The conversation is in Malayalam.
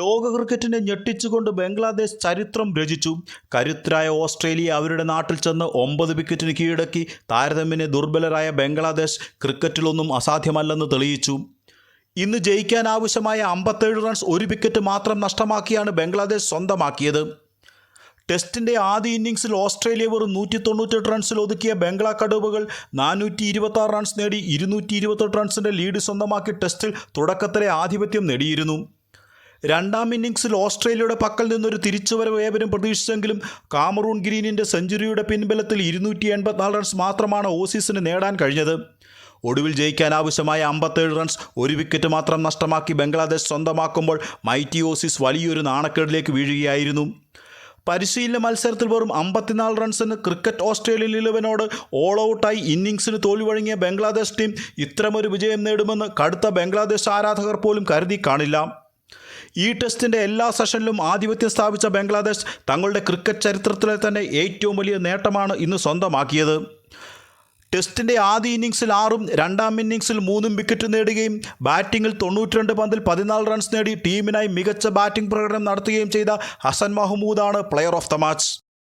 ലോക ക്രിക്കറ്റിനെ ഞെട്ടിച്ചുകൊണ്ട് ബംഗ്ലാദേശ് ചരിത്രം രചിച്ചു. കരുത്തരായ ഓസ്ട്രേലിയ അവരുടെ നാട്ടിൽ ചെന്ന് 9 വിക്കറ്റിന് കീഴടക്കി. താരതമ്യേന ദുർബലരായ ബംഗ്ലാദേശ് ക്രിക്കറ്റിലൊന്നും അസാധ്യമല്ലെന്ന് തെളിയിച്ചു. ഇന്ന് ജയിക്കാൻ ആവശ്യമായ 57 റൺസ് 1 വിക്കറ്റ് മാത്രം നഷ്ടമാക്കിയാണ് ബംഗ്ലാദേശ് സ്വന്തമാക്കിയത്. ടെസ്റ്റിൻ്റെ ആദ്യ ഇന്നിംഗ്സിൽ ഓസ്ട്രേലിയ വെറും 198 റൺസിൽ ഒതുക്കിയ ബംഗ്ലാ കടുവകൾ 426 റൺസ് നേടി 228 റൺസിൻ്റെ ലീഡ് സ്വന്തമാക്കി ടെസ്റ്റിൽ തുടക്കത്തിലെ ആധിപത്യം നേടിയിരുന്നു. രണ്ടാം ഇന്നിംഗ്സിൽ ഓസ്ട്രേലിയയുടെ പക്കൽ നിന്നൊരു തിരിച്ചുവരവ് ഏവരും പ്രതീക്ഷിച്ചെങ്കിലും കാമറൂൺ ഗ്രീനിൻ്റെ സെഞ്ചുറിയുടെ പിൻബലത്തിൽ 284 റൺസ് മാത്രമാണ് ഓസീസിന് നേടാൻ കഴിഞ്ഞത്. ഒടുവിൽ ജയിക്കാൻ ആവശ്യമായ 57 റൺസ് 1 വിക്കറ്റ് മാത്രം നഷ്ടമാക്കി ബംഗ്ലാദേശ് സ്വന്തമാക്കുമ്പോൾ മൈറ്റി ഓസീസ് വലിയൊരു നാണക്കേടിലേക്ക് വീഴുകയായിരുന്നു. പരിശീലന മത്സരത്തിൽ വെറും 54 റൺസിന് ക്രിക്കറ്റ് ഓസ്ട്രേലിയൻ 11നോട് ഓൾ ഔട്ടായി ഇന്നിംഗ്സിന് തോൽവി വഴങ്ങിയ ബംഗ്ലാദേശ് ടീം ഇത്തരമൊരു വിജയം നേടുമെന്ന് കടുത്ത ബംഗ്ലാദേശ് ആരാധകർ പോലും കരുതി കാണില്ല. ഈ ടെസ്റ്റിൻ്റെ എല്ലാ സെഷനിലും ആധിപത്യം സ്ഥാപിച്ച ബംഗ്ലാദേശ് തങ്ങളുടെ ക്രിക്കറ്റ് ചരിത്രത്തിലെ തന്നെ ഏറ്റവും വലിയ നേട്ടമാണ് ഇന്ന് സ്വന്തമാക്കിയത്. ടെസ്റ്റിൻ്റെ ആദ്യ ഇന്നിംഗ്സിൽ 6ഉം രണ്ടാം ഇന്നിംഗ്സിൽ 3 വിക്കറ്റ് നേടുകയും ബാറ്റിങ്ങിൽ 92 പന്തിൽ 14 റൺസ് നേടി ടീമിനായി മികച്ച ബാറ്റിംഗ് പ്രകടനം നടത്തുകയും ചെയ്ത ഹസൻ മഹ്മൂദാണ് പ്ലെയർ ഓഫ് ദ മാച്ച്.